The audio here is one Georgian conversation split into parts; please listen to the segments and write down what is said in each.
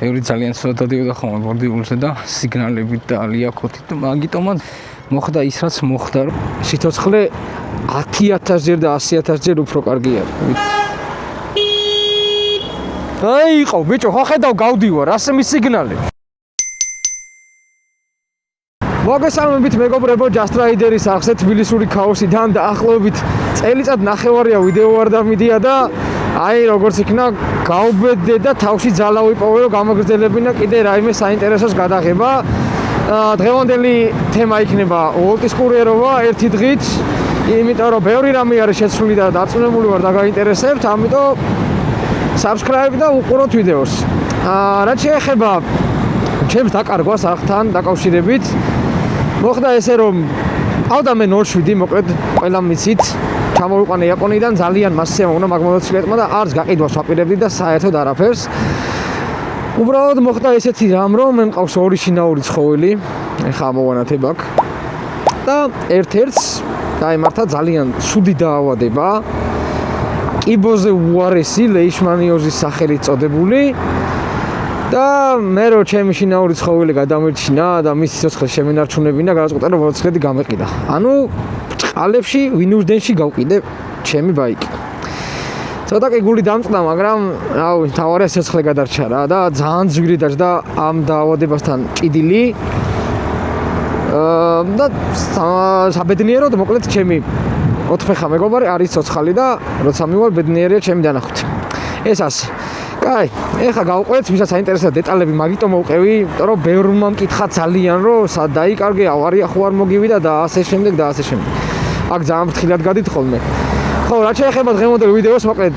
ბევრი ძალიან ცუდად დადიოდა ხოლმე ბორდიულზე და სიგნალებით და ალიაქოთით და მაგიტომაც მოხდა ის რაც მოხდა რომ სიცოცხლე 10,000 ჯერ და 100,000 ჯერ უფრო კარგი არის. აი იყო ბიჭო ხო ხედავ გავდივარ ასე მისიგნალე. მოგესალმებით მეგობრებო Just Rider-ის ახსეთ თბილისური ქაოსიდან დაახლოებით წელიწად ნახევარია ვიდეო არ დამიდია და აი როგორც იქნა გავბედე და თავში ძალა ვიპოვე რომ გამოგრძელებინა კიდე რაიმე საინტერესოს გადაღება. დღევანდელი თემა იქნება ვოლტის კურიერობა ერთი დღით, იმიტომ რომ ბევრი რამე არის შეცვლილი და დარწმუნებული ვარ და გაინტერესებთ, ამიტომ subscribe და უყუროთ ვიდეოს. რაც შეეხება ჩემს დაკარგვას ახთან დაკავშირებით, მოხდა ესე რომ ავდა მე 07 მოკლედ ყველა მიცით ჩამოვიყვანე იაპონიიდან ძალიან მასზე მოგნა მაგ მოტოციკლებმა და არც გაყიდვას ვაპირებდი და საერთოდ არაფერს. უბრალოდ მოხდა ესეთი რამ რომ მე მყავს ორი შინაური ცხოველი, ეხლა ამოვანათებ აქ და ერთ-ერთს დაემართა ძალიან ცუდი დაავადება, კიბოზე უარესი ლეიშმანიოზის სახელით წოდებული და მე რო ჩემი შინაური ცხოველი გადამირჩინა და მის სიცოცხლეს შემენარჩუნებინა, გადაწყვეტა რომ მოტოციკლი გამეყიდა. ანუ წყალებში ვინურდენში გავყიდე ჩემი ბაიკი. ცოტა კი გული დამწყდა, მაგრამ რავი, თავარია სიცოცხლე გადარჩა რა და ძალიან ძვირი დაჭდა ამ დაავადებასთან ჭიდილი. და საბედნიეროდ მოკლედ ჩემი 4 ფეხა მეგობარი არის ცოცხალი და როცა მივალ ბედნიერია ჩემი დანახოთ. ეს ასე. კაი, ეხლა გავყვეთ, ვისაც საინტერესოა დეტალები მაგიტო მოვყევი, იმიტომ რომ ბევრმა მკითხა ძალიან რომ სად დაიკარგე, ავარია ხო არ მოგივიდა და ასე შემდეგ და ასე შემდეგ. აქ ძალიან ფრთხილად გადით ხოლმე. ხო, რაც შეეხება დღევანდელ ვიდეოს, მოკლედ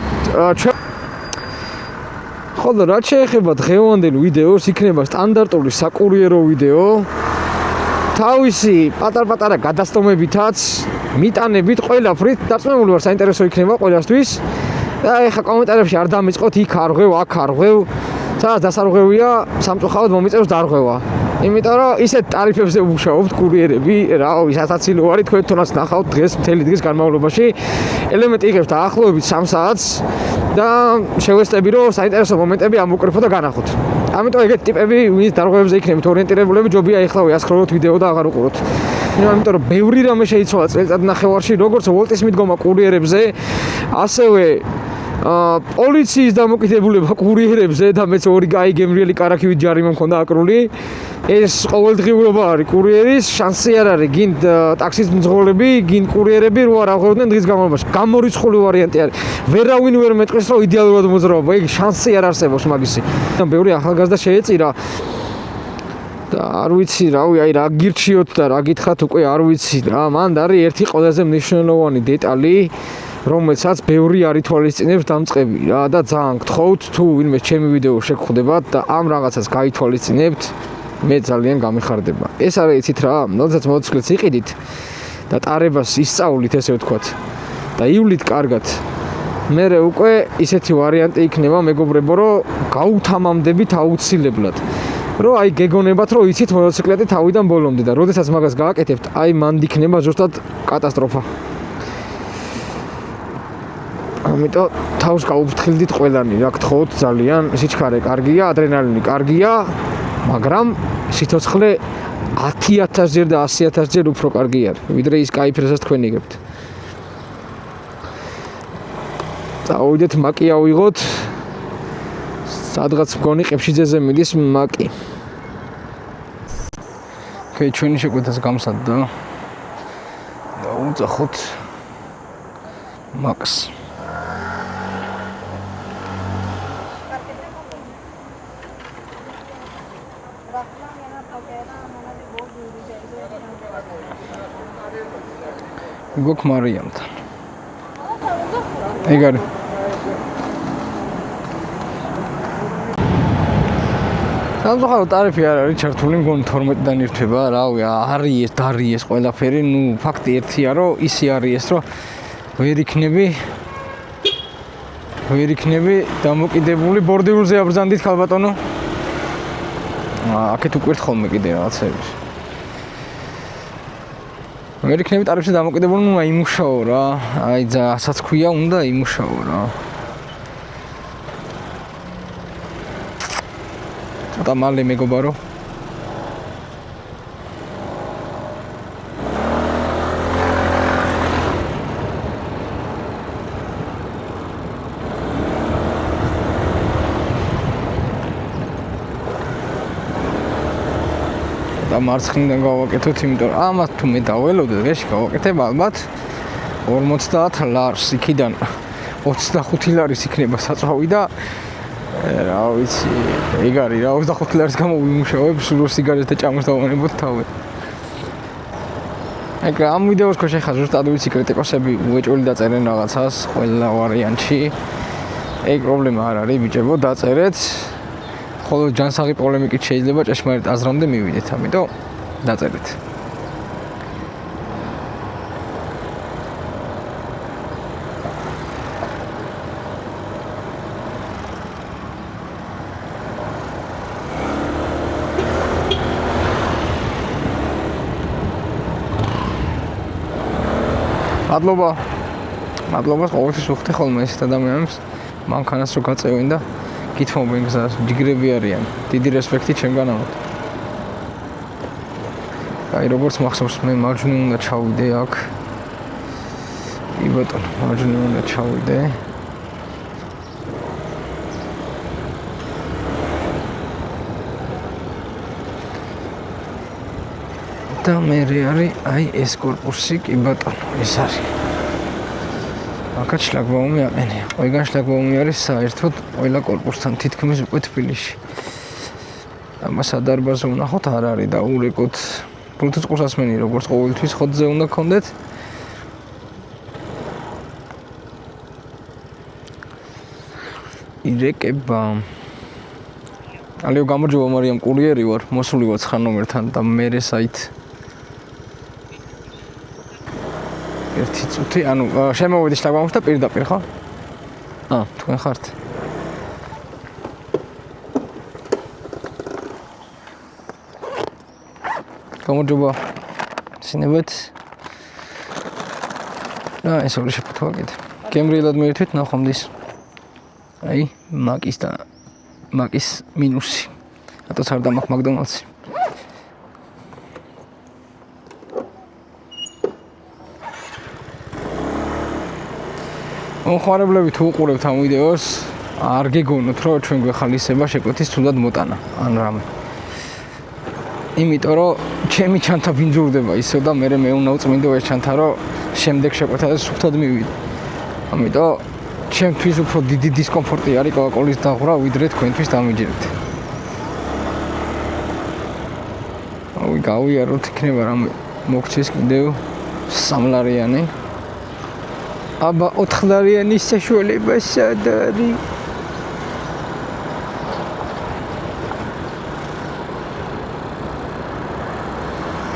რაც შეეხება დღევანდელ ვიდეოს, იქნება სტანდარტული საკურიერო ვიდეო. თავისი პატარ-პატარა გადასტომებითაც, მიტანებით ყველაფრით, დარწმუნებული ვარ საინტერესო იქნება ყველასთვის. და ეხლა კომენტარებში არ დამიწყოთ, იქ არ ღვევ, აქ არ ღვევ, სადაც დასარღვევია, სამწუხაროდ მომიწევს დარღვევა. იმიტომ რომ ისეთ ტარიფებზე ვმუშაობთ კურიერები, რავი, სასაცილო არის, თქვენ თონას ნახავთ დღეს მთელი დღის განმავლობაში. ელემენტი იღებს დაახლოებით 3 საათს და შევესწრები რომ საინტერესო მომენტები ამოვკრიფო და განახოთ. ამიტომ ეგეთი ტიპები, ვინც დარღვევებზე იქნებით ორიენტირებულები, ჯობია ეხლავე ასხროლოთ ვიდეო და აღარ უყუროთ. იმიტომ რომ ბევრი რამე შეიცვალა წელიწად ნახევარში, როგორც ვოლტის მიდგომა კურიერებზე, ასევე პოლიციის დამოკიდებულება კურიერებზე და მეც ორი კაი გემრიელი კარაქივით ჯარიმა მქონდა აკრული. ეს ყოველდღიურობა არის კურიერის, შანსი არ არის გინდ ტაქსის მძღოლები, გინდ კურიერები რო არ აღღვევდნენ დღის განმავლობაში. გამორიცხული ვარიანტი არის. ვერავინ ვერ მეტყვის რომ იდეალურად მოძრაობა, ეგ შანსი არ არსებობს მაგისი. და ბევრი ახალგაზრდა შეეწირა და არ ვიცი რავი, აი რა გირჩიოთ და რა გითხრათ უკვე არ ვიცი რა. მან არის ერთი ყველაზე მნიშვნელოვანი დეტალი, რომელსაც ბევრი არ ითვალისწინებს დამწყები რა და ძალიან გთხოვთ თუ ვინმე ჩემი ვიდეო შეგხვდებათ და ამ რაღაცას გაითვალისწინებთ, მე ძალიან გამიხარდება. ეს არის იცით რა, როდესაც მოტოციკლს იყიდით და ტარებას ისწავლით ესე ვთქვათ და ივლით კარგად, მერე უკვე ისეთი ვარიანტი იქნება მეგობრებო, რომ გაუთამამდებით აუცილებლად. რომ აი გეგონებათ რომ იცით მოტოციკლეტი თავიდან ბოლომდე და როდესაც მაგას გააკეთებთ, აი მანდ იქნება ზუსტად კატასტროფა. ამიტომ თავს გაუფრთხილდით ყველანი, რა გთხოვთ ძალიან, სიჩქარე კარგია, ადრენალინი კარგია, მაგრამ სიცოცხლე 10,000 ჯერ და 100,000 ჯერ უფრო კარგი არის, ვიდრე ის кайფ, რასაც თქვენ იგებთ. წავიდეთ მაკი ავიღოთ. სადღაც მგონი ყიფშიძეზე მიდის მაკი. ოკეი, ჩვენი შეკვეთას გამსადდა და უძახოთ მაკს. გოგ მარიამთან. ეგ არის. სამწუხაროდ ტარიფი არ არის ჩართული, მგონი 12-დან ირთვება, რავი, არის დარიეს ყველაფერი, ნუ ფაქტი ერთია, რომ ისი არის, რომ ვერ იქნები დამოკიდებული ბორდიულზე აბრძანდით ქალბატონო. აქეთ უკვირთ ხოლმე კიდე რაღაცები. ვერ იქნები ტარიფზე დამოკიდებული, ნუ აიმუშაო რა. აი რასაც ქვია, უნდა იმუშაო რა. ცოტა მალე მეგობარო. და მარცხნიდან გავაკეთოთ, იმიტომ რომ ამას თუ მე დაველოდე დღეში გავაკეთებ ალბათ 50 ლარს იქიდან 25 ლარის იქნება საწვავი და რა ვიცი, ეგ არის რა 25 ლარის გამო ვიმუშავებ, სულ სიგარეტს და ჭამას დავანებოთ თავი. ეგ ამ ვიდეოს ხო შეხა ზუსტად ვიცი კრიტიკოსები უეჭველი დაწერენ რაღაცას ყველა ვარიანტში. ეგ პრობლემა არ არის ბიჭებო, დაწერეთ. ხოლო ჯანსაღი პოლემიკით შეიძლება ჭეშმარიტ აზრამდე მივიდეთ, ამიტომ დაწერეთ. მადლობა ყოველთვის ვუხდი ხოლმე ეს ადამიანებს მანქანას რო გაწევენ და გითხოვენ გზას, ჯიგრები არიან. დიდი რესპექტი ჩემგანავთ. აი როგორც მახსოვს მე მარჯვნივ უნდა ჩავიდე აქ. კი ბატონო, მარჯვნივ უნდა ჩავიდე. და მე არის აი ეს корпуსი, კი ბატონო, ეს არის. აქაც შლაგბაუმი აყენია. ყველგან შლაგბაუმი არის საერთოდ ყველა корпуსთან თითქმის უკვე თბილისში. ამას ადარბაზო ვნახოთ, არ არის და ურეკოთ. ბლუთუს ყურსასმენი როგორც ყოველთვის ხოთზე უნდა გქონდეთ. ირეკება. ალიო გამარჯობა მარიამ, კურიერი ვარ, მოსული ვარ 9 ნომერთან და მე საით ერთი წუთი, ანუ შემოვედი შლაგბაუმში და პირდაპირ ხო? თქვენ ხართ. გამარჯობა. სინებეთ. და ეს ორი შეფუთვა კიდე. გემრიელად მიერთვით ნახომდის. აი, მაკის და მაკის მინუსი. რატოს არ დამაქვს მაკდონალდსი? მოხარებლები თუ უყურებთ ამ ვიდეოს, არ გეგონოთ რომ ჩვენ გვეხალისება შეკვეთის თუნდაც მოტანა ან რამე. იმიტომ რომ ჩემი ჩანთა ბინძურდება ისევ და მე უნდა უწმინდო ეს ჩანთა რომ შემდეგ შეკვეთა სუფთად მივიდე. ამიტომ ჩემთვის უფრო დიდი დისკომფორტი არის კოკაკოლის დაღვრა ვიდრე თქვენთვის დამიჯერეთ. აუ გავიაროთ, იქნება რამე მოგცეს კიდევ 3 ლარიანი. აბა 4 ლარიანი საშუალება სად არის?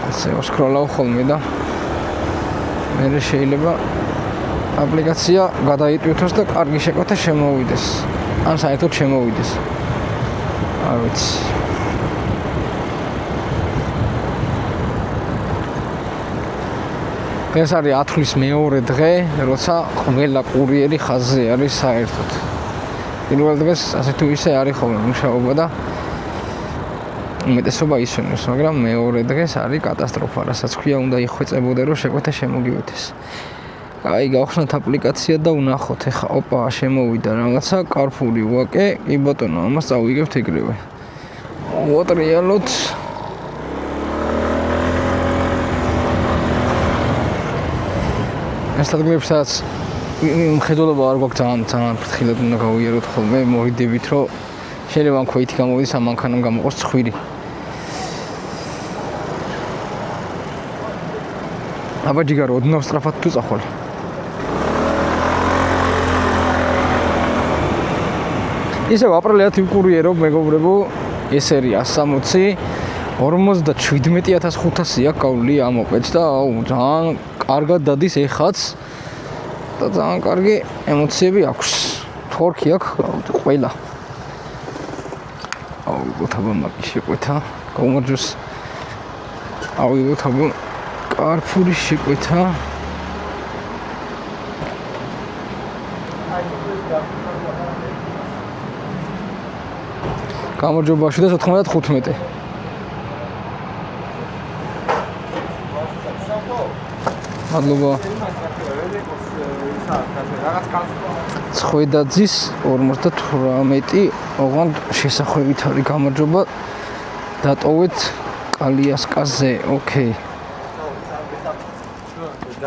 ასე ვსკროლავ ხოლმე და მე შეიძლება აპლიკაცია გადაიტვირთოს და კარგი შეკვეთა შემოვიდეს. ან საერთოდ შემოვიდეს. არ ვიცი. ეს არის ათვლის მეორე დღე, როცა ყველა კურიერი ხაზზე არის საერთოდ. პირველ დღეს ასე თუ ისე არის ხოლმე მუშაობა და უმეტესობა ისვენებს, მაგრამ მეორე დღეს არის კატასტროფა, რასაც ქვია, უნდა იხვეწებოდე რომ შეკვეთა შემოგივიდეს. აი, გავხსნათ აპლიკაცია და ვნახოთ. ეხა, ოპა, შემოვიდა რაღაცა, კარფური ვაკე, კი ბატონო, ამას წავიგებთ ეგრევე. უატრიალოთ. ეს ადგილებსაც მხედველობა არ გვაქვს ძალიან ფრთხილად უნდა გავიაროთ ხოლმე, მოვიდებით რომ შეიძლება ამ ქვეითი გამოვიდეს, ამ მანქანამ გამოყოს ცხვირი. აბა ჯიგარო, ოდნავ სწრაფად თუ წახვალ. ისე ვაპრალეთ იმ კურიერო, მეგობრებო, ეს არის 160, 57500 აქვს გავლილი ამ ოპედს და აუ ძალიან კარგად დადის ეხაც და ძალიან კარგი ემოციები აქვს. თორქი აქვს ყველა. აუგოთ აბა მაკი შეკვეთა, გაუმარჯოს. აუგოთ აბა კარფური შეკვეთა. გამარჯვებაში და 95. მადლობა. ცხვედაძის 58 ოღონდ შესახვევით არის გამარჯვება. დატოვეთ კალიასკაზე. ოკეი.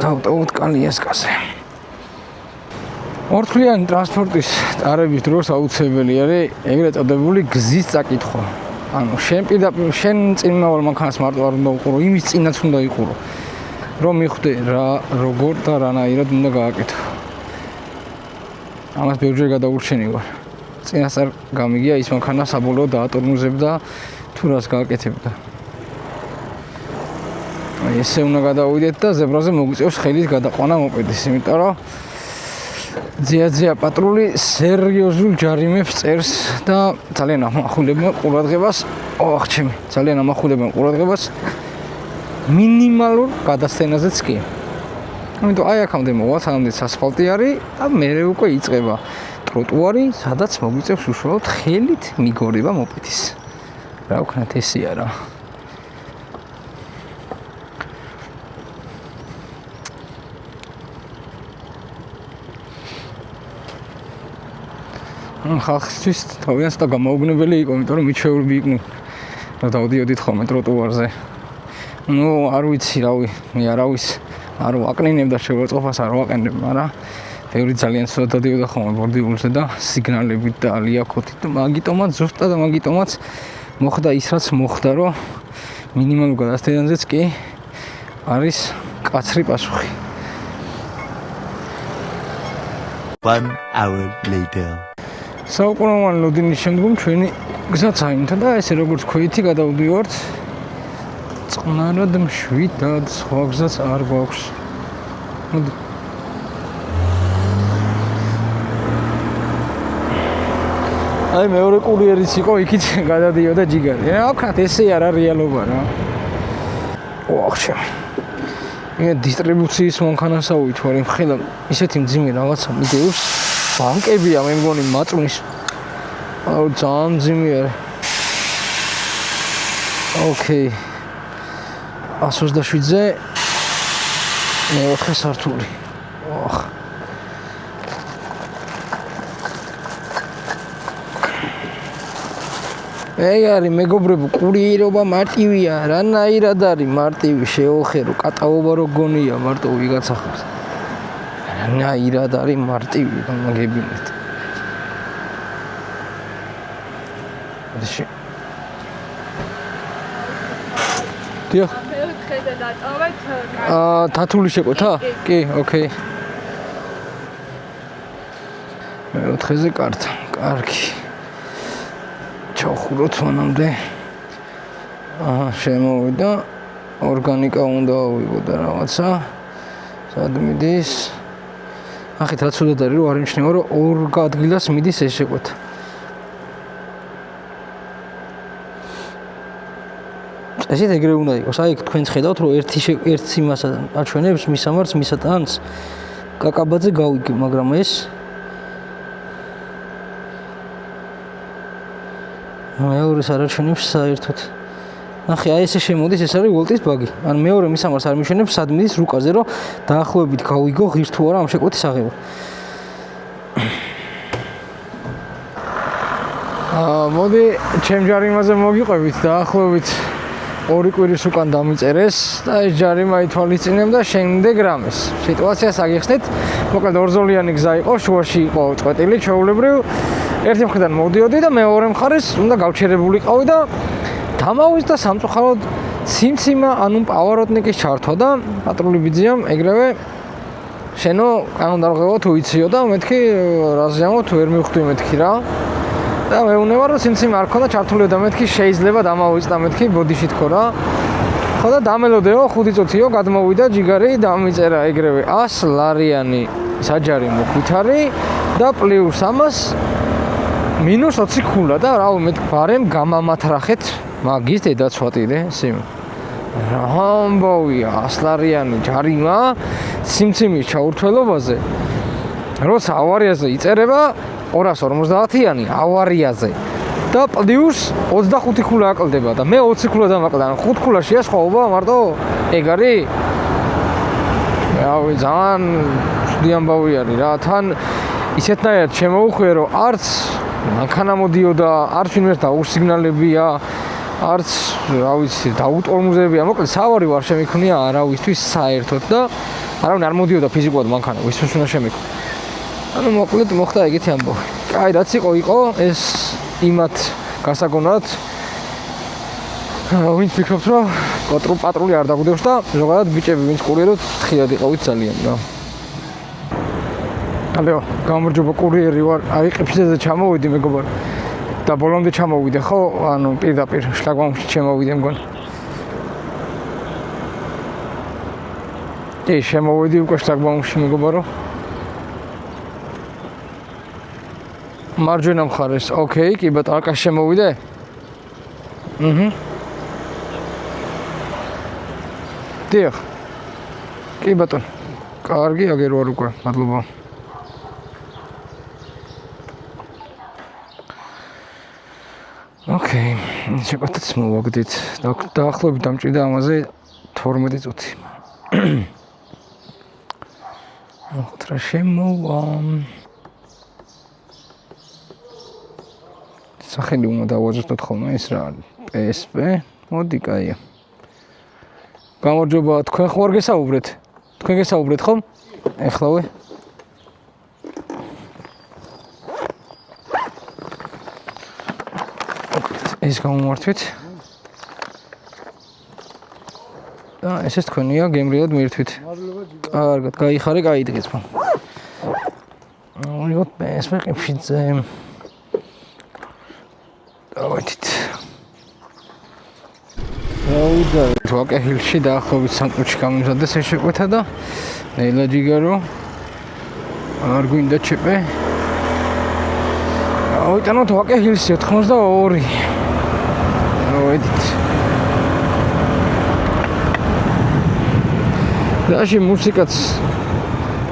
დავტოვოთ კალიასკაზე. ორთვლიანი ტრანსპორტის ტარების დროს აუცილებელი არის ეგრეთ წოდებული გზის წაკითხვა. ანუ შენ წინმავალ მანქანას მარტო არ უნდა უყურო, იმის წინაც უნდა იყურო. რომ მიხვდე რა როგორ და რანაირად უნდა გააკეთო. ამას ბევრჯერ გადაურჩენი ვარ. წინასწარ გამიგია ის მანქანა საბოლოოდ დაატორმუზებდა თუ რას გააკეთებდა. აი ესე უნდა გადავიდეთ და ზებრაზე მოგვიწევს ხელით გადაყვანა მოპედის, იმიტომ რომ ძია პატრული სერიოზულ ჯარიმებს წერს და ძალიან ამახვილებენ ყურადღებას. ოხჩემი, ძალიან ამახვილებენ ყურადღებას მინიმალურ გადასცენაზეც კი. ამიტომ აი აქამდე მოვალ, სანამდე ასფალტი არის და მერე უკვე იწყება ტროტუარი, სადაც მოგვიწევს უშუალოდ ხელით მიგორება მოპედის. რა ვქნათ, ესეა რა. ხალხისთვის თავიანთ და გამოუგნებელი იყო, იმიტომ რომ მიჩვეულები იყვნენ და დავდიოდით ხოლმე ტროტუარზე. ნუ არ ვიცი რავი, მე არავის არ ვაკნინებ და შეურაცხყოფას არ ვაყენებ, მაგრამ ბევრი ძალიან ცუდად დადიოდა ხოლმე ბორდიულზე და სიგნალებით და ალიაქოთით და მაგიტომაც ზუსტად და მაგიტომაც მოხდა ის რაც მოხდა, რომ მინიმალურ გადასცენაზეც კი არის კაცრი პასუხი. 1 hour later. საუკუნოვანი ლოდინის შემდგომ ჩვენი გზაც აიმთა და ესე როგორც ქვეთი გადავდივართ წყნარად მშვიდად, სხვა გზაც არ გვაქვს. აი მეორე კურიერიც იყო, იქით გადადიოდა ჯიგარი. რა ვქნათ, ესე არა რეალობა რა. ოხშე. მე დისტრიბუციის მანქანასა უითვარ, იმხელა ისეთი მძიმე რაღაცა მიდევს. ბანკებია მე მგონი მაწვნის. აუ ძალიან მძიმე არის. ოკეი. 127-ზე მე-4 სართული. ოხ. ეგ არის მეგობრებო, კურიერობა მარტივია, რანაირად არის მარტივი, შეოხერო, კატაობა რო გონია, მარტო ვიღაცა ხარ. რანაირად არის მარტივი, გამაგებინეთ. დიახ. მე-4-ზე დატოვეთ. თათული შეკვეთა? კი, ოკეი. მე-4-ზე კართა. კარგი. ჩავხუროთ მანამდე. შემოვიდა. ორგანიკა უნდა ავიღო და რაღაცა. სად მიდის? ახეთ რა ცუდად არის რომ არ იმჩნევა რომ ორ ადგილას მიდის ეს შეკვეთა. ესეთ ეგრე უნდა იყოს. აი თქვენც ხედავთ რომ ერთი იმასა აჩვენებს მისამართს, მისატანს. კაკაბაძე გავიგე, მაგრამ ეს მეორეს არ აჩვენებს საერთოდ. ნახე, აი ესე შემოდის, ეს არის ვოლტის ბაგი. ან მეორე მისამართს არ მიჩვენებს სად მიდის რუკაზე, რომ დაახლოებით გავიგო ღირს თუ არა ამ შეკვეთის აღება. მოდი ჩემ ჯარიმაზე მოგიყვებით დაახლოებით 2 კვირის უკან დამიწერეს და ეს ჯარიმა ითვალისწინებ და შემდეგ რამეს. სიტუაციას აგიხსნით, მოკლედ ორზოლიანი გზა იყო, შუაში იყო წვეტილი, ჩვეულებრივ. ერთი მხრიდან მოდიოდი და მეორე მხარეს უნდა გავჩერებულიყავი და დამავის და სამწუხაროდ ციმციმა, ანუ პავაროტნიკის ჩართვა და პატრული ბიძიამ ეგრევე შენო კანონდარღვევა თუ იციო და მეთქი რაზიანო თუ ვერ მივხვდი მეთქი რა. და მეუბნება რომ ციმციმე არ ქონდა ჩართული და მეთქი შეიძლება დამავიწდა მეთქი ბოდიში თქო რა. ხო და დამელოდეო 5 წუთიო გადმოვიდა ჯიგარი დამიწერა ეგრევე 100 ლარიანი საჯარიმო ქვითარი და პლუს ამას მინუს 20 ქულა და რავი მე ბარემ გამამათრახეთ მაგის დედაცვატირე სიმ. რა ამბავია 100 ლარიანი ჯარიმა ციმციმის ჩაურთველობაზე. როცა ავარიაზე იწერება 250-იანი ავარიაზე. და პლუს 25 ქულა აკლდება და მე 20 ქულა დამაკლდა. 5 ქულაშია სხვაობა მარტო ეგ არის? რავი, ძალიან ცუდი ამბავი არის რა. თან ისეთნაირად შემოუხვია რომ არც მანქანა მოდიოდა, არც ვინმეს დაუსიგნალებია, არც რა ვიცი, დაუტორმუზებია. მოკლედ სავარი ვარ შემიქმნია არავისთვის საერთოდ და არავინ არ მოდიოდა ფიზიკურად მანქანა, ვისთვის უნდა შემიქმნა. ანუ მოკლედ მოხდა ეგეთი ამბავი. კაი, რაც იყო, ეს იმათ გასაგონად. ვინც ფიქრობთ რომ პატრული არ დაგვდევს და ზოგადად ბიჭები ვინც კურიერობთ, ხიად იყავით ძალიან რა. ალეო, გამარჯობა კურიერი ვარ. აი ყიფშეზე ჩამოვიდი მეგობარ. და ბოლომდე ჩამოვიდე ხო? ანუ პირდაპირ შლაგბაუმში ჩამოვიდე მგონი. შემოვიდი უკვე შლაგბაუმში მეგობარო. მარჯვენა მხარეს. ოკეი, კი ბატონო, აკა შემოვიდე? დიახ. კი ბატონო. კარგი, აგერ ვარ უკვე. მადლობა. ოკეი, შეგხვდით მოვაგდით. დაახლოებით დამჭირდა ამაზე 12 წუთი. ახლა შემოვა. სახელი უნდა დავაჯეროთ ხოლმე ეს რა არის? PSP. მოდი, კაია. გამარჯობა, თქვენ ხო არ გესაუბრეთ? თქვენ გესაუბრეთ ხომ? ეხლავე. ეს გამომართვით. და ესეც თქვენია, გემრიელად მირთვით. კარგად, გაიხარე, გაიდგეს ხო. ვიღოთ PSP ყიფშიძე. დავეთით. ვაკეჰილში დაახლოებით 3 წუთში გამომზადდეს ეს შეკვეთა და ნელა ჯიგარო არ გვინდა ჩეპე. ავიტანოთ ვაკეჰილში 82. დავეთით. დაში მუსიკაც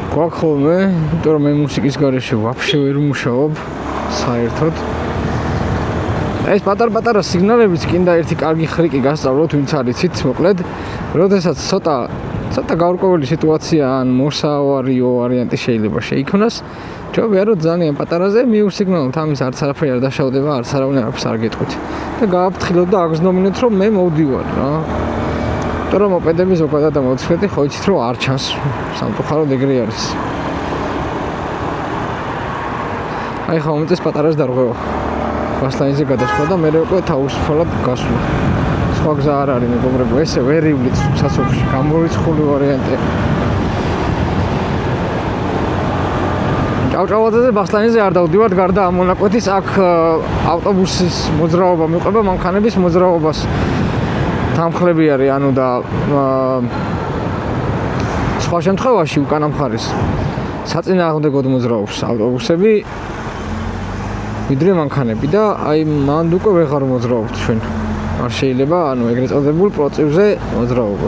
გვაქვს ხოლმე, იმიტომ რომ მე მუსიკის გარეშე ვაფშე ვერ მუშაობ საერთოდ. ეს პატარ-პატარა სიგნალებიც კიდე ერთი კარგი ხრიკი გასწავლოთ, ვინც არიცით, მოკლედ, როდესაც ცოტა გაურკვეველი სიტუაცია ან მოსავარიო ვარიანტი შეიძლება შეიქმნას, ჯობია რომ ძალიან პატარაზე მიუსიგნალოთ, ამის არც არაფერი არ დაშავდება, არც არავინ არაფერს არ გეტყვით. და გააფრთხილოთ და აგზნობინოთ, რომ მე მოვდივარ რა. იმიტომ რომ მოპედები ზოგადად და მოტოციკლები ხო იცით რომ არ ჩანს, სამწუხაროდ ეგრე არის. აი ხა მომწეს პატარას დარღვევა. ბასლაინზე გადასვლა და მე უკვე თავისუფლად გასვლა. სხვა გზა არ არის მეგობრებო, ესე ვერ ივლით სასოფში, გამორიცხული ვარიანტია. ჭავჭავაძეზე ბასლაინზე არ დავდივართ, გარდა ამ მონაკვეთის აქ ავტობუსის მოძრაობა მიყვება მანქანების მოძრაობას. თამხლები არის, ანუ და სხვა შემთხვევაში უკანა მხარეს საწინააღმდეგოდ მოძრაობს ავტობუსები. ვიდრე მანქანები და აი მანდ უკვე ვეღარ მოძრაობთ ჩვენ. არ შეიძლება, ანუ ეგრეთ წოდებულ პროცესზე მოძრაობა.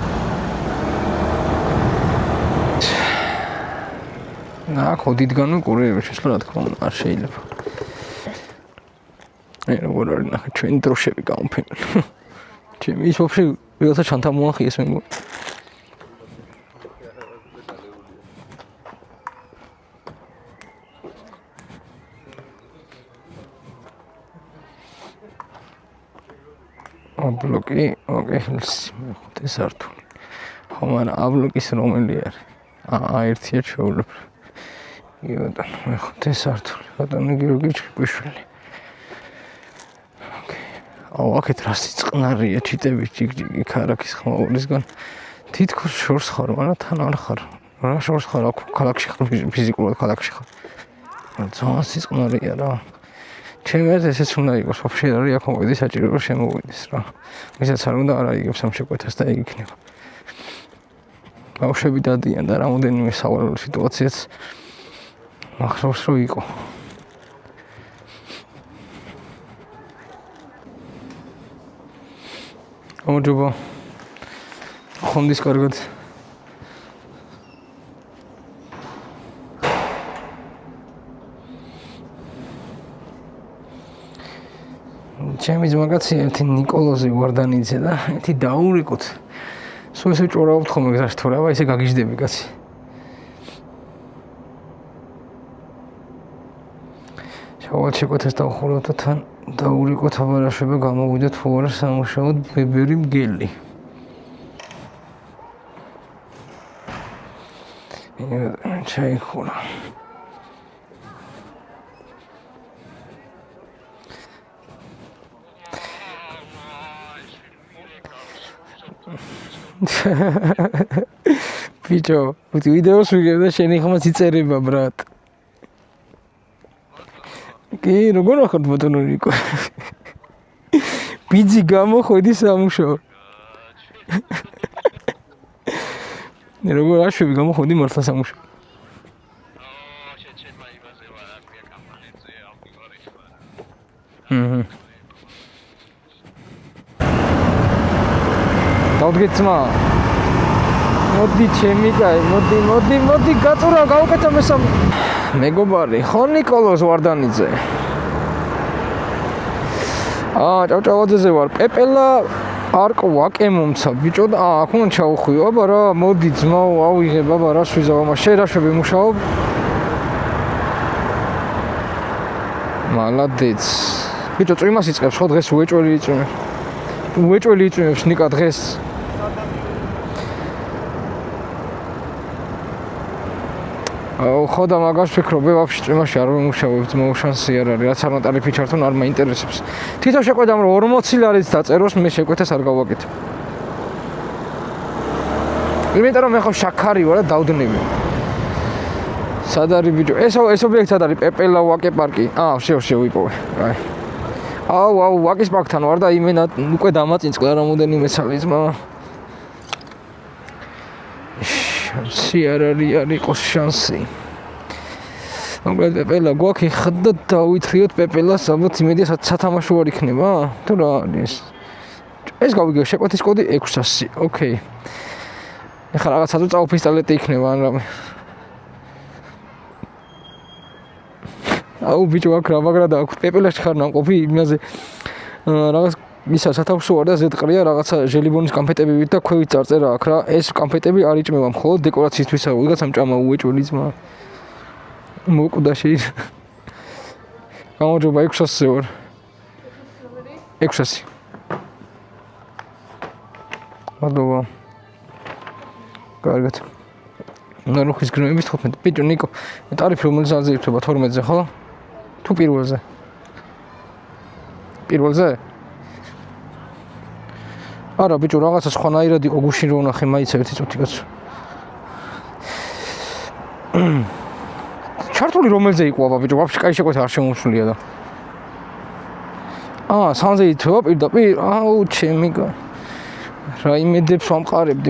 აქ ოდითგანვე კურიერი შესვლა რა თქმა უნდა არ შეიძლება. აი როგორ არის ნახე ჩვენი დროშები გამოფენენ. ჩემი ის ვაფშე ვიღაცა ჩანთა მოახიეს მე მგონი. აბლოკი, ოკეი, მეხუთე სართული. ხო, მაგრამ აბლოკის რომელი არის? ერთია ჩვეულებრივ. კი ბატონო, მეხუთე სართული. ბატონო გიორგი ჭკვიშვილი. ოკეი. აუ, აქეთ რა სიწყნარია, ჩიტები, ჯიგჯიგი, ქარაქის ხმაურისგან. თითქოს შორს ხარ, მაგრამ თან არ ხარ. რა შორს ხარ, აქ ქალაქში ხარ, ფიზიკურად ქალაქში ხარ. ძალიან სიწყნარია რა. ჩემი აზრით ესეც უნდა იყოს, ვაფშე არ არის აქ მოვიდი საჭირო რომ შემოვიდეს რა. ვისაც არ უნდა არ აიგებს ამ შეკვეთას და ეგ იქნება. ბავშვები დადიან და რამოდენიმე სავალალო სიტუაციაც მახსოვს რომ იყო. გამარჯობა. ხონდის კარგად. ჩემი ძმაკაცი ერთი ნიკოლოზი ვარდანიძე და ერთი დაურეკოთ. სულ ესე ჭორავთ ხოლმე გზაში თუ რა, ისე გაგიჟდები კაცი. შევაჩეკოთ ეს დავხუროთ და თან დაურეკოთ აბარაშობა გამოვიდეთ თუ არა სამუშაოდ ბებერი მგელი. ჩაიხურა. Picho, ვიდეოს ვიგებ და შენი ხმაც იწერება ბრატ. კი, როგორ ახოთ ბატონო ნიკო? ბიძი გამოходი სამუშაო. როგორ აშვები გამოходი მართლა სამუშაო? დავდგეცმა. მოდი ჩემი კაი, მოდი გაწურა გავუკეთა მესამ. მეგობარი, ხო ნიკოლოზ ვარდანიძე. ჭავჭავაძეზე ვარ. პეპელა არკ ვაკე მომცა ბიჭო და აქ უნდა ჩაუხვიო. აბა რა, მოდი ძმაო, ავიღებ, აბა რას ვიზავ, ამას შენ რა შვები მუშაობ? მალადეც. ბიჭო, წვიმას იწყებს ხო დღეს უეჭველი იწვიმებს. უეჭველი იწვიმებს ნიკა დღეს. ხო და მაგას ვფიქრობ, ვაფშე წვიმაში არ ვიმუშავებ, მოუშანსი არ არის, რაც არ ნატარიფი ჩართონ არ მაინტერესებს. თვითონ შეკვეთა რომ 40 ლარიც დაწეროს, მე შეკვეთას არ გავაკეთებ. იმიტომ რომ მე ხო შაქარი ვარ და დავდნები. სად არის ბიჭო? ეს ობიექტი სად არის? პეპელა ვაკე პარკი. შევიპოვე. აი. აუ, ვაკის პარკთან ვარ და იმენა უკვე დამაწინწყლა რამოდენიმე წელი ძმა. შანსი არ არის იყოს შანსი. მოკლედ პეპელა გვაქვს ხდა დავითრიოთ პეპელას, ალბათ იმედია სათამაშო არ იქნება, თუ რა არის? ეს გავიგე შეკვეთის კოდი 600. ოკეი. ეხლა რაღაც საწუწავ პისტოლეტი იქნება ან რამე. აუ ბიჭო აქ რა მაგრა და აქ პეპელაში ხარ ნამყოფი იმაზე რაღაც ისა სათავსო არ და ზედყრია რაღაცა ჟელიბონის კონფეტები ვით და ქვევით წარწერა აქ რა ეს კონფეტები არ იჭმევა მხოლოდ დეკორაციისთვისაა ვიღაცამ ჭამა უეჭველი ძმა მოკვდა შეიძლება გამარჯობა 600-ზე ვარ 600 მადლობა კარგად ნორუხის გრემების 15 ბიჭო ნიკო ტარიფი რომელიც აზე ირთვება 12-ზე ხო თუ პირველზე არა ბიჭო რაღაცა სხვანაირად იყო გუშინ რო ვნახე მაიცა ერთი წუთი კაცო ჩართული რომელზე იყო აბა ბიჭო ვაფშე კაი შეკვეთა არ შემოუშლია და სამზე ითქვა პირდაპირ აუ ჩემი რა იმედებს ვამყარებდი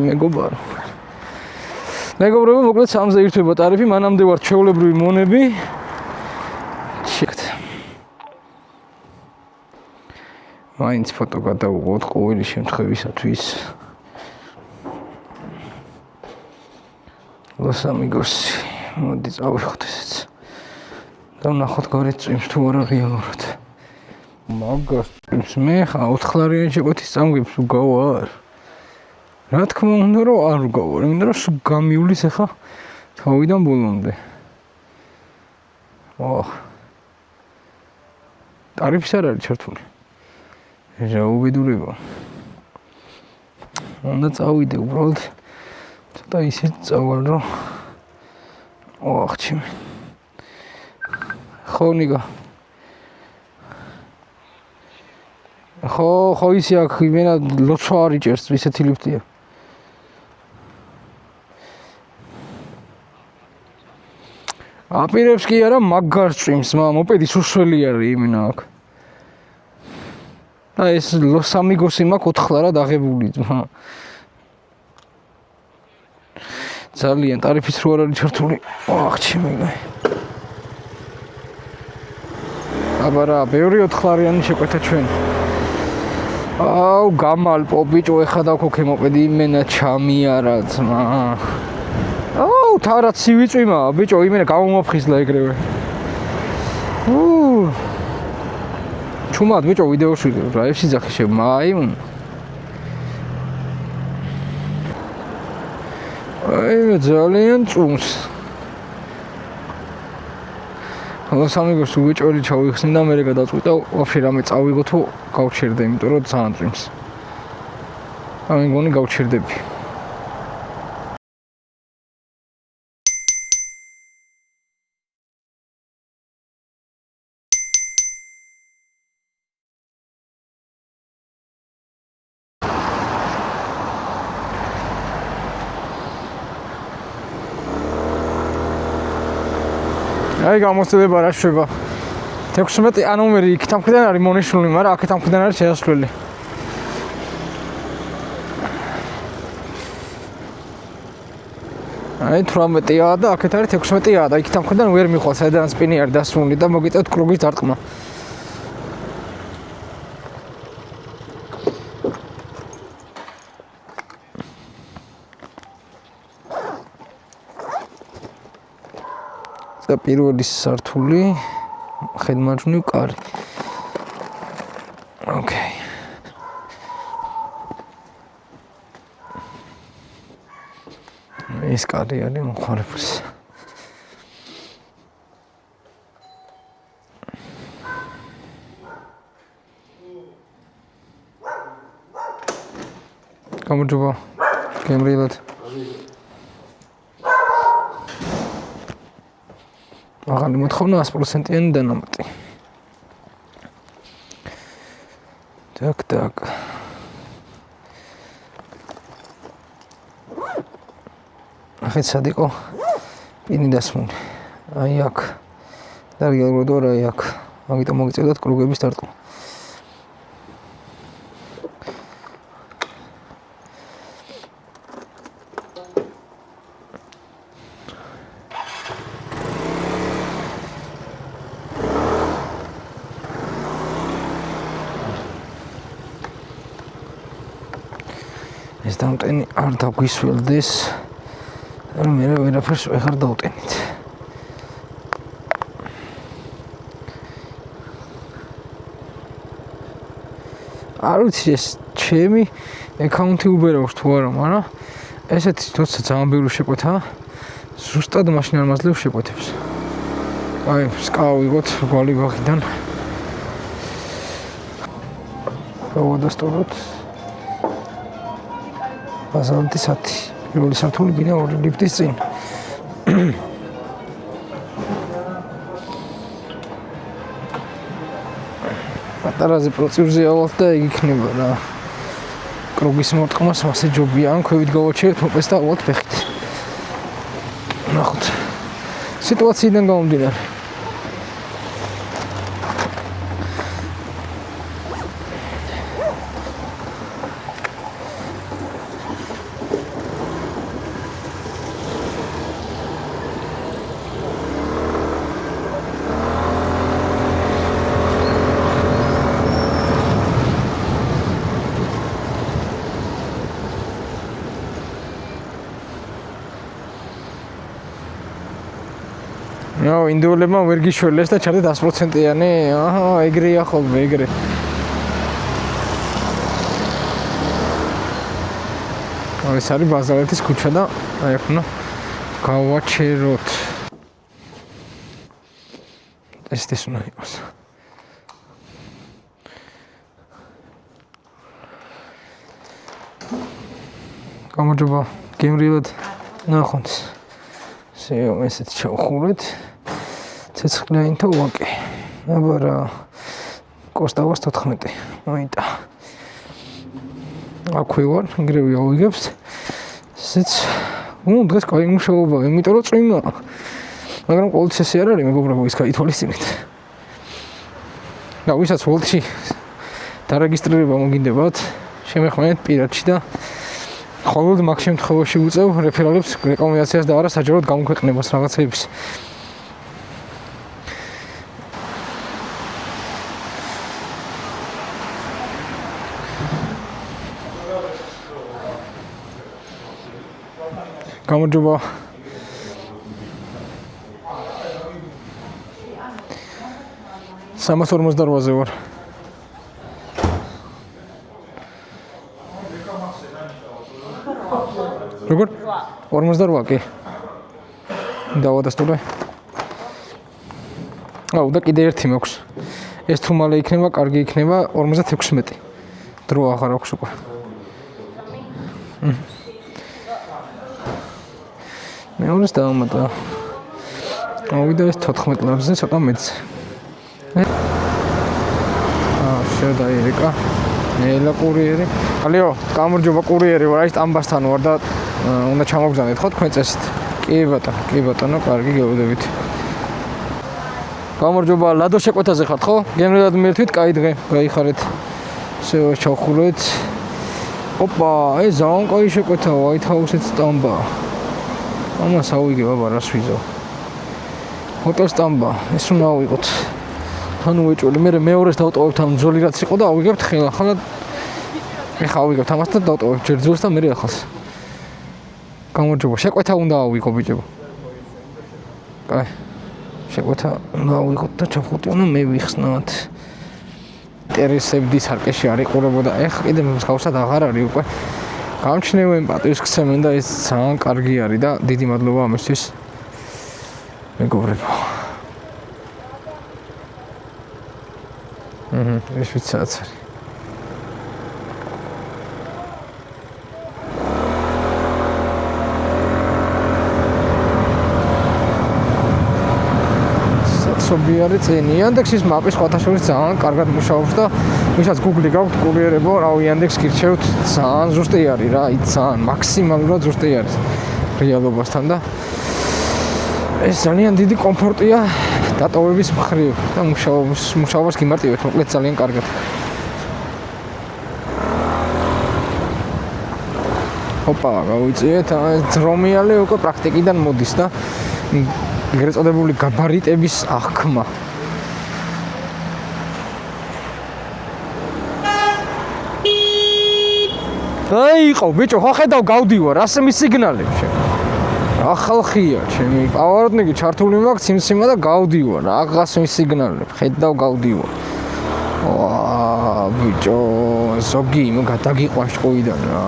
მეგობრებო მოკლედ სამზე ირთვება ტარიფი მანამდე ვარ ჩვეულებრივი მონები მაინც ფოტო გადავუღოთ ყოველი შემთხვევისათვის Los amigos მოდი წავიხოთ ესეც და ვნახოთ გარეთ წვიმს თუ არა რეალურად მაგას მე ხა 4 ლარიანი შეკვეთის წამგვებს უგავარ რა თქმა უნდა რომ არ უგავარ იმიტომ რომ სულ გამიulis ახლა თავიდან ბოლომდე ტარიფი არ არის ჩართული რა უბედურება უნდა წავიდე უბრალოდ ცოტა ისეთ წავალ რომ ჩემი ხო ნიგა ხო ისე აქ იმენა ლოცვა არ იჭერს ისეთი ლიფტია აპირებს კი არა მაგარ წვიმს მოპედის უშველი არის იმენა აქ და ეს Los Amigos-ი მაქვს 4 ლარა დაღებული ძმა ძალიან ტარიფის რო არ არის ჩართული ჩემი აბა რა ბევრი 4 ლარიანი შეკვეთა ჩვენ აუ გამალპო ბიჭო ეხა დავქოქე მოპედი იმენა ჩამიარა ძმა აუ თარაც სივიწვიმა ბიჭო იმენა გამომაფხიზლა ეგრევე ჩუმად ბიჭო ვიდეოში რაებში ძახი შემაიმ აი ძალიან წუნს ლოს ამიგოს უეჭველი ჩავიხსნი და მე გადაწყვიტა ვაფშე რამე წავიღო თუ გავჩერდე იმიტომ რომ ძალიან წუნს აი მგონი გავჩერდები აი გამოსწრება რა შვება 16 ნომერი იქით ამ მხრიდან არის მონიშნული, მაგრამ აქეთ ამ მხრიდან არის შესასვლელი. აი 18-ია და აქეთ არის 16-ია და იქით ამ მხრიდან ვერ მიხვალ, საიდან სპინი არის დასრული და მოგიწევთ კრუგის დარტყმა. და პირველი სართული ხედმარჯვნივ კარი. ოკეი. ეს კარი არის მოხარებლის. გამარჯობა. გემრიელად. აღარ მოთხოვნა 100%-იანი დანამატი. Так. ახეთ სად იყო? პინი დასმული. აი აქ. და რეალურად აი აქ. მაგიტომ მოგიწევდათ კრუგების დარტყმა. ეს დამტენი არ დაგვისველდეს. მე ვერაფერს ვეღარ დავტენით. არ ვიცი ეს ჩემი აკაუნტი უბერავს თუ არა, მაგრამ ესეთი თორსა ძალიან ბევრი შეკვეთა. ზუსტად მაშინ არ მაძლევს შეკვეთებს. აი, სკავიღოთ გვალი ბაღიდან. გავადასტუროთ. ბაზალტი სათი. პირველი სართული გინდა ორი ლიფტის წინ. პატარაზე პროცედურზე ავალთ და ეგ იქნება რა. კრუგის მორტყმას მასე ჯობია, ან ქვევით გავაჩერეთ მოპეს და ავალთ ფეხით. ნახოთ. სიტუაციიდან გამომდინარე. ნო, ინდოელებმა ვერ გიშველეს და ჩადეთ 100%-იანი. აჰა, ეგრეა ხოლმე, ეგრე. ეს არის ბაზალეთის ქუჩა და აი აქ უნდა გავაჩეროთ. ეს უნდა იყოს. გამარჯობა, გემრიელად ნახოთ. ესეთ ჩავხურეთ. ცეცხლიანთა ვაკე. აბა რა. კოსტავას 14. მოიტა. აქვე ვარ, გრევი ავიგებს. ესეც დღეს კაი მუშაობაა, იმიტომ რომ წვიმა. მაგრამ ყოველთვის ესე არ არის, მეგობრებო, ის გაითვალისწინეთ. და ვისაც ვოლტში დარეგისტრირება მოგინდებათ, შემეხმარეთ პირადში და ხოლმე მაგ შემთხვევაში უწევ რეფერალებს რეკომენდაციას და არა საჯაროდ გამოქვეყნებას რაღაცეების. გამარჯობა. სამას 48-ზე ვარ. როგორ? 48 კი. დავადასტურე. აუ და კიდე ერთი მაქვს. ეს თუ მალე იქნება, კარგი იქნება 56. დრო აღარ აქვს უკვე. მეორეს დავამატა. ავიდა ეს 14 ლარზე ცოტა მეც. შედაირეკა. ნელა კურიერი. ალიო, გამარჯობა კურიერი ვარ, აი სტამბასთან ვარ და უნდა ჩამოგზავნეთ ხო თქვენ წესით? კი ბატონო, კარგი გეუბნებით. გამარჯობა, ლადო შეკვეთაზე ხართ ხო? გემრიელად მიერთვით, კაი დღე, გაიხარეთ. შევ ჩავხურეთ. ოპა, ეს ძალიან კაი შეკვეთაა, White House-ით სტამბა. ამას ავიგე ბაბა, რას ვიზო. ჰოტელ სტამბა, ეს უნდა ავიღოთ. თან უეჭველი, მე მეორეს დავტოვებთ ამ ძველი რაც იყო და ავიგებთ ხელახლა. ეხა ავიგებთ ამას და დავტოვებთ ჯერ ძველს და მე ახალს. გამარჯობა, შეკვეთა უნდა ავიღო ბიჭებო. კაი. შეკვეთა უნდა ავიღოთ და ჩავხუტი უნდა მე ვიხსნათ. ინტერესებდი სარკეში არ იყურებოდა. ეხა კიდე მსგავსად აღარ არის უკვე. გამჩნევენ პატივს გცემენ და ეს ძალიან კარგი არის და დიდი მადლობა ამისთვის. მეგობრებო. ეს ვიცაც არის. სობიარი წენი. Yandex-ის მაპი სხვათა შორის ძალიან კარგად მუშაობს და ვისაც Google-ი გაქვთ კურიერებო, რავი Yandex გირჩევთ, ძალიან ზუსტი არის რა, ძალიან მაქსიმალურად ზუსტი არის რეალობასთან და ეს ძალიან დიდი კომფორტია დატოვების მხრივ და მუშაობას გიმარტივებთ, მოკლედ ძალიან კარგად. ოპა, გავიწიეთ, ძრომიალი უკვე პრაქტიკიდან მოდის და ეგრეთ წოდებული გაბარიტების აღქმა. აი იყო ბიჭო, ხო ხედავ გავდივარ, ასე მისიგნალებში. ახალხია, ჩემი პავაროტნიკი ჩართული მაქვს სიმსიმა და გავდივარ, რაღაც მისიგნალებს, ხედავ გავდივარ. ბიჭო, ზოგი გადაგიყვანს ყოიდან რა.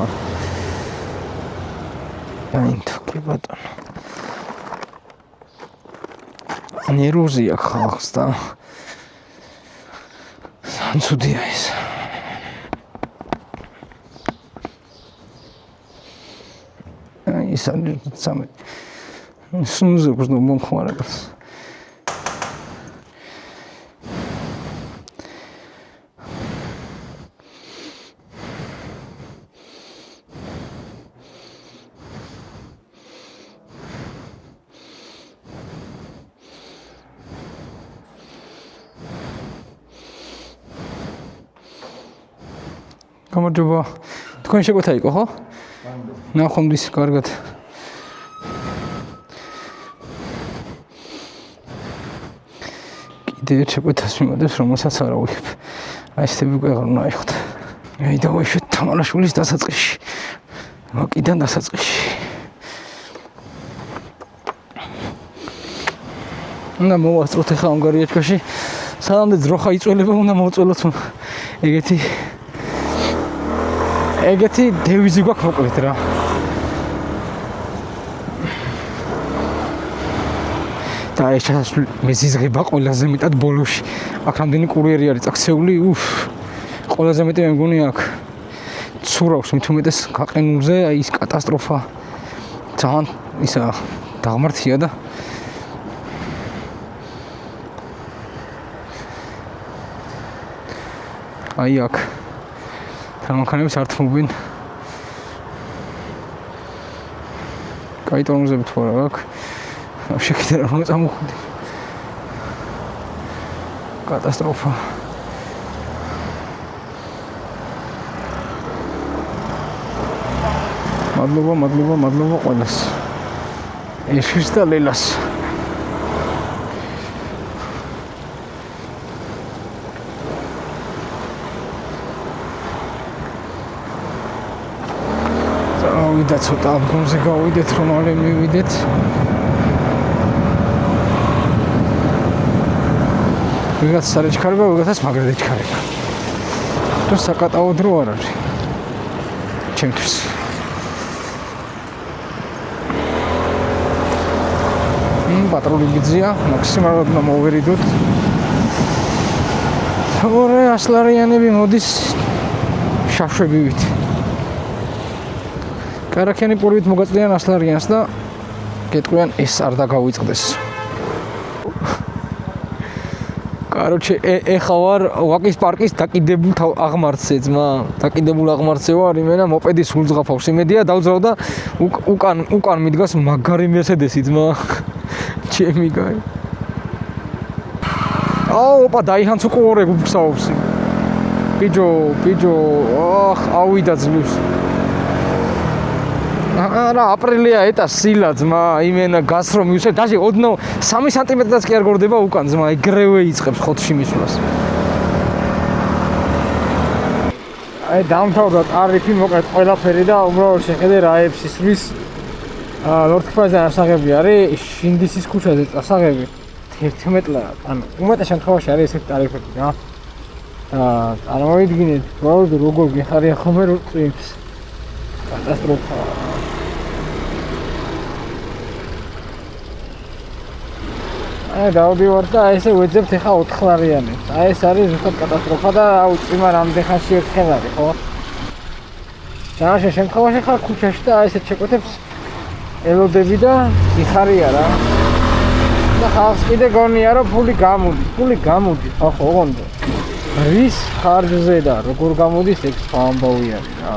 აინთო კი ბატონო. ნერვოზია ხალხს და სანცუდია ეს. ის არის სამე. სუნზე გზნო მომხმარებას. გამარჯობა. თქვენ შეკვეთა იყო ხო? ნახომდის კარგად. კიდე ერთ შეკვეთას მიმოდებს, რომელსაც არ ავიღებ. აი ესეთი უკვე აღარ უნდა აიხოთ. აი დავაშვეთ თამარაშვილის დასაწყისში. მაკიდან დასაწყისში. უნდა მოვასწროთ ახლა უნგარიაჩკაში. სანამდე ძროხა იწველება, უნდა მოვწველოთ ეგეთი დევიზი გვაქვს მოკლედ რა. და ეს მეზიზღება ყველაზე მეტად ბოლოში. აქ რამდენი კურიერი არის წაქცეული, ყველაზე მეტი მე მგონი აქ ცურავს მით უმეტეს გაყენულზე, აი ის კატასტროფა ძალიან ისა დაღმართია და აი აქ თანამქანებს არ თმობენ. კაი ტონუზები თუ არა აქ. вообще კიდე რა უნდა წამოხვიდე. კატასტროფა. მადლობა ყველას. ეშის და ლელას. და ცოტა ამგონზე გავიდეთ, რომ მალე მივიდეთ. ვიღაც სარეჩქარება, ვიღაცას მაგრადეჩქარება. თუ საკატაო დრო არ არის. ჩემთვის. პატრული გიძია, მაქსიმალურად უნდა მოვერიდოთ. თორე ასლარიანები მოდის შაშვებივით. კარაქიანი პურვით მოგაწდიან ასლარიანს და გეტყვიან ეს არ დაგავიწყდეს. Короче, ეხა ვარ ვაკის პარკის დაკიდებულ აღმართზე ძმა. დაკიდებულ აღმართზე ვარ, იმენა მოპედის სულძღაფავს. იმედია დავძრავ და უკან მიდგას მაგარი მერსედესი ძმა. ჩემი გაი. ოპა დაიჰანს უყურე გუფსაობს. ბიჯო, ავიდა ძლივს. არა, აპრილია ეტა სილა ძმა, იმენა გასრო მივსე, დაში ოდნო 3 სანტიმეტრდაც კი არ გორდება უკან ძმა, ეგრევე იწყებს ხოთში მისვლას. აი დამთავრდა ტარიფი, მოკლედ ყველაფერი და უბრალოდ შეხედე რა έψის ვის. ლორდ-ფაზა ასაღები არის, შინდისის ქუჩაზე ასაღები 11 ლარა, ანუ უმეტეს შემთხვევაში არის ესეთი ტარიფები რა. წარმოვიდგინეთ, უბრალოდ როგორ გეხარია ხოლმე რო წვიმს. კატასტროფა. აი დავდივარ და ესე ვეძებთ ახლა 4 ლარიანებს. აი ეს არის ზუსტად კატასტროფა და უწიმა რამდენ ხანში ერთხელ არის, ხო? შემაშენ შემთხვევაში ხარ ქუჩაში და აი ესეთ შეკვეთებს ელოდები და იხარია რა. და ხალხს კიდე გონია რომ ფული გამოდის, ხო ოღონდ. რის ხარჯზე და როგორ გამოდის ეგ სხვა ამბავი არის რა.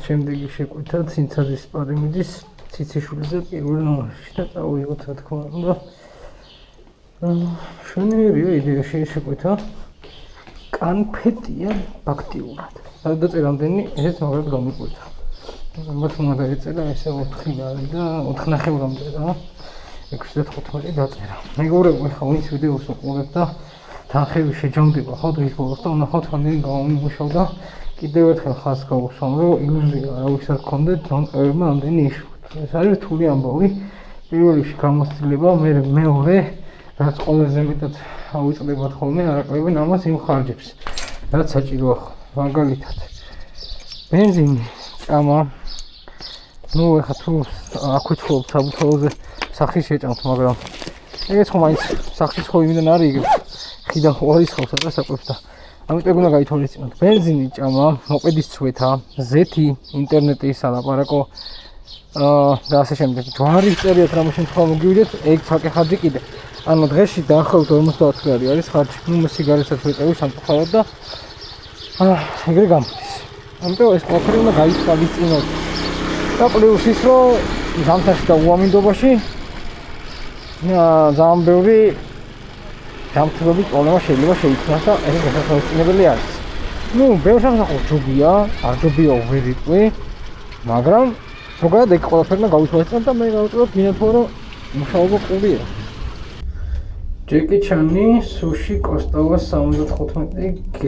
შემდეგი შეკვეთა ცინცაძის პარიმიდის ციციშვილზე პირველ ნომერში და წავიღოთ რა თქმა უნდა. შენიერია იდეაში შეკვეთა კანფეტია ფაქტიურად. სადაც რამდენი ესეც მაგალითად გამიკვეთა. მათ უნდა დაეწერა ესე 4 ლარი და 4.5-მდე რა. 65 დაწერა. მეგობრებო, ხა ვინც ვიდეოს უყურებთ და თანხები შეჯამდება ხო დღის ბოლოს და უნდა ხოთ რამდენი გამომუშავ და კიდევ ერთხელ ხას გავუსვამ რომ ილუზია რა ვისაც გქონდეთ დამყევებმა ამდენი იშვით. ეს არის რთული ამბავი. პირველ რიგში გამოცდილება, მეორე რაც ყველაზე მეტად ავიწყდებათ ხოლმე არაკლებენ ამას იმ ხარჯებს. რაც საჭიროა მაგალითად ბენზინი, ჭამა. ნუ ეხა თუ აქვე ცხოვრობ საბუთალოზე სახში შეჭამთ, მაგრამ ეგეც ხომ მაინც სახში ხო იმიდან არის იგივე ხიდან ხო არის ხალხსა და საკვებს და ამიტომ უნდა გაითვალისწინოთ ბენზინი, ჭამა, მოპედის წვეთა, ზეთი, ინტერნეტი, სალაპარაკო და ასე შემდეგ. ჯვარის წერიათ რამე შემთხვევა მოგივიდეთ, ეგ ცალკე ხარჯი კიდე. ანუ დღეში დაახლოებით 50 ლარი არის ხარჯი. ნუ სიგარეტსაც ვეწევი სამწუხაროდ და ეგრე გამოდის. ამიტომ ეს ყველაფერი უნდა გაითვალისწინოთ. და პლუს ის რომ ზამთარში და უამინდობაში ძალიან ბევრი დამთრობის პრობლემა შეიძლება შეიქმნას და ეს გასახსენებელი არის. ნუ ბევრ სამსახურს ჯობია, არ ჯობია ვერიტყვი, მაგრამ ზოგადად ეგ ყველაფერი უნდა გავითვალისწინოთ და მე გავუწევთ მინათო რომ მუშაობა ყურია. ჯეკი ჩანი, სუში, კოსტავა 75G.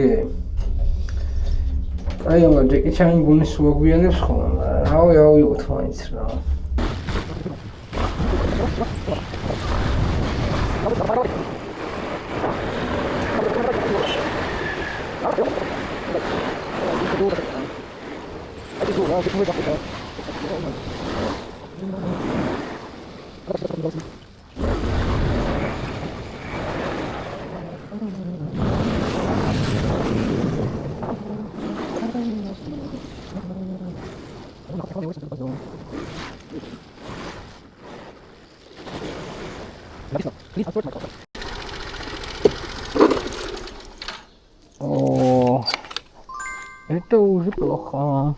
აი ამ ჯეკი ჩანი გუნის უაგვიანებს ხოლმე. ავიღოთ მაინც რა. О, это уже плохо.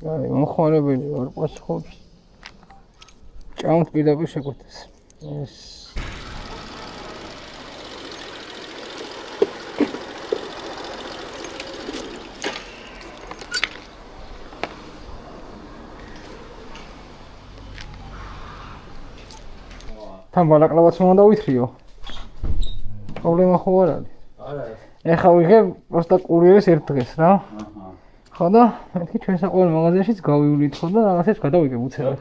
აი, მომხმარებელი ვარ პასუხობს. ჭამთ პირდაპირ შეკვეთეს. ეს თან ბალაკლავაც უნდა დავითრიო. პრობლემა ხო არ არის? არა. ეხლა ვიღებ просто კურიერის ერთ დღეს რა. ხო და მეთქი ჩვენ საყვარელ მაღაზიაშიც გავივლით ხო და რაღაცებს გადავიგებ უცებად.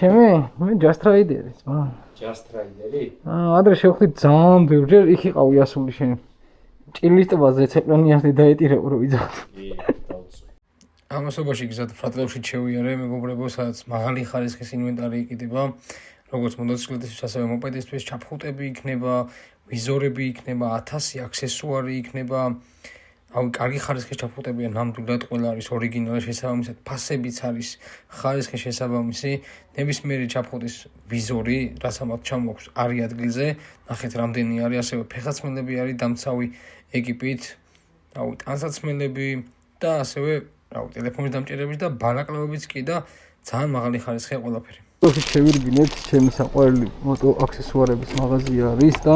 ჩემი? მე Just Rider-ის, მაგრამ Just Rider-ი? ადრე შევხვდით ძალიან ბევრჯერ იქ იყავი ასული შენ. ჭილის ტბაზე ცეპლონიასი დაეტირებ რომ ვიძახ. დავწვი. ამასობაში გზად ფრატლებში შევიარე მეგობრებო, სადაც მაღალი ხარისხის ინვენტარი იყიდება. როგორც მოტოციკლეტისთვის, ასევე მოპედისთვის, ჩაფხუტები იქნება, ვიზორები იქნება, 1000 აქსესუარი იქნება. კარგი ხარისხის ჩაფხუტებია, ნამდვილად ყველა არის ორიგინალი შესაბამისად, ფასებიც არის ხარისხი შესაბამისი, ნებისმიერი ჩაფხუტის ვიზორი, რაც ამათ ჩამოაქვს არის ადგილზე, ნახეთ რამდენი არის, ასევე ფეხაცმელები არის დამცავი ეკიპით, ტანსაცმელები და ასევე ტელეფონის დამჭერების და ბალაკლავებიც კი და ძალიან მაღალი ხარისხია ყველაფერი. შევირგინეთ ჩემი საყვარელი მოტო აქსესუარების მაღაზია არის და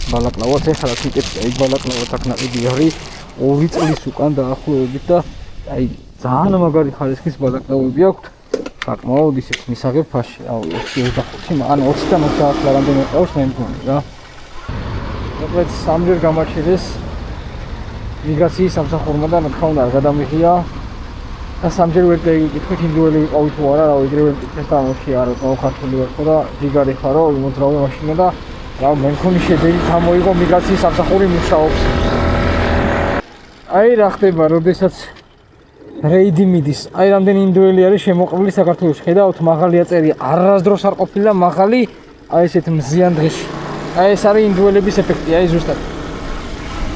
ბალაკლავაც ეხლა თვითონ ეგ ბალაკლავაც აქ ნაკლები არის 2 წლის უკან დაახლოებით და აი ძალიან მაგარი ხარისხის ბალაკლავები აქვთ საკმაოდ ისეთ მისაღებ ფასში აუ 25 ან 20-დან 30 ლარამდე მეყავს მე მგონი რა მოკლედ სამჯერ გამარჩილეს მიგრაციის სამსახურმა და რა თქმა უნდა გადამიღია და სამჯერ ვერ დაიგიკითხეთ ინდუელი ვიყავი თუ არა რა ეგრევე მტკიცეს და ამაში არა მოხარშული ვარ ხო და ჯიგარი ხარო მოძრავე მაშინა და რა მე მქონი შედეგი გამოიღო მიგრაციის სამსახური მუშაობს აი რა ხდება როდესაც რეიდი მიდის აი რამდენი ინდუელი არის შემოყრილი საქართველოში ხედავთ მაღალია წერი არასდროს არ ყოფილა მაღალი აი ესეთ მზიან დღეში აი ეს არის ინდუელების ეფექტი აი ზუსტად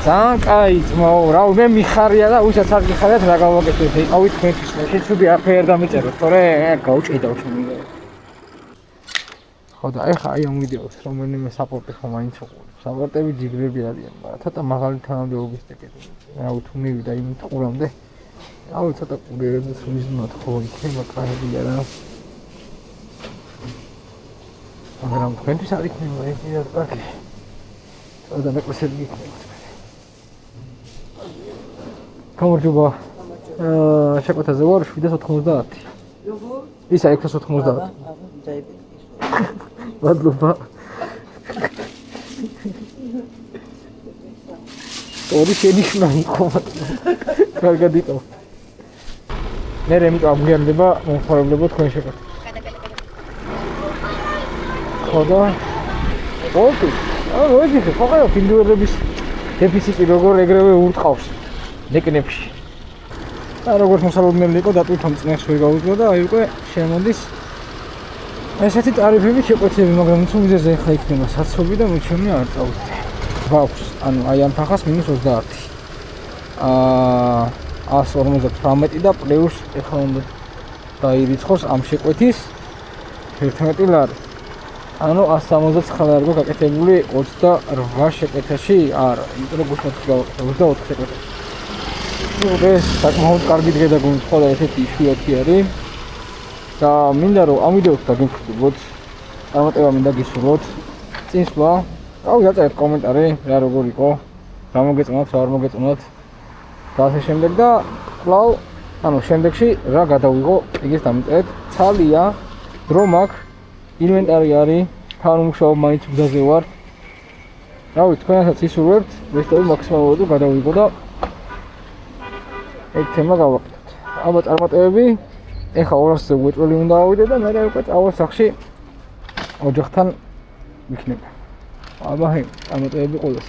ძალიან კაი ძმაო რა მე მიხარია და ვისაც არ გიხარიათ რა გავაკეთოთ იყავით თქვენთვის შეცუდი არაფერ დამიწეროთ თორე გაუჭიდავ შემიგე ხო და ეხა აი ამ ვიდეოს რომელიმე საპორტი ხო მაინც უყურებ საპორტები ჯიგრები არიან მაგრამ ცოტა მაღალი თანამდებობის ტეკეტი რა თუ მივიდა იმ ტყურამდე აუ ცოტა კურიერებს ვიზმოთ ხო იქნება კარგია რა მაგრამ თქვენთვის არ იქნება ეს ის კარგი ცოტა მეკლასები იქნება გამარჯობა შეკვეთაზე ვარ 790 როგორ ისა 690 მადლობა ორი შენიშნა იყო კარგად იყო მე რემიტო ამგვიანდება მომხმარებლებო თქვენ შეკვეთას ხოდა ოკი აი ეს ხო ყაო ინდუელების დეფიციტი როგორ ეგრევე ურტყავს ლეკნებში და როგორც მოსალოდნელი იყო დატვირთ ამ წნეხს ვერ გავუძლო და აი უკვე შემოდის ესეთი ტარიფები შეკვეთები მაგრამ თუ მიზეზე ხა იქნება საცობი და მეჩემი არ წავდე გვაქვს ანუ აი ამ ფახას -30 158 და პლუს ეხლა უნდა დაირიცხოს ამ შეკვეთის 11 ლარი ანუ 169 ლარი გო გაკეთებული 28 შეკვეთაში არა იმიტომ რომ გუშინათქვა 24 შეკვეთაში ეს საკმაოდ კარგი დღე და გუნდ და ესეთი იშვიათი არის და მინდა რომ ამ ვიდეოს დაგემშვიდობოთ წარმატება მინდა გისურვოთ წინსვლა აუ დაწერეთ კომენტარი რა როგორ იყო რა მოგეწონათ რა არ მოგეწონათ და ასე შემდეგ და კлау ანუ შემდეგში რა გადავიღო ეგეს დამიწერეთ ცალია დრო მაქვს ინვენტარი არის თან უმუშაობ მაინც გზაზე ვარ რავი თქვენასაც ისურვებთ ვესტები მაქსიმალურად გადავიღო და ეგ თემა გავაკეთოთ. ალბათ წარმატებები. ეხა 200-ზე უეჭველი უნდა ავიდე და მე უკვე წავალ სახში ოჯახთან ვიქნება. აბა, წარმატებები ყველას.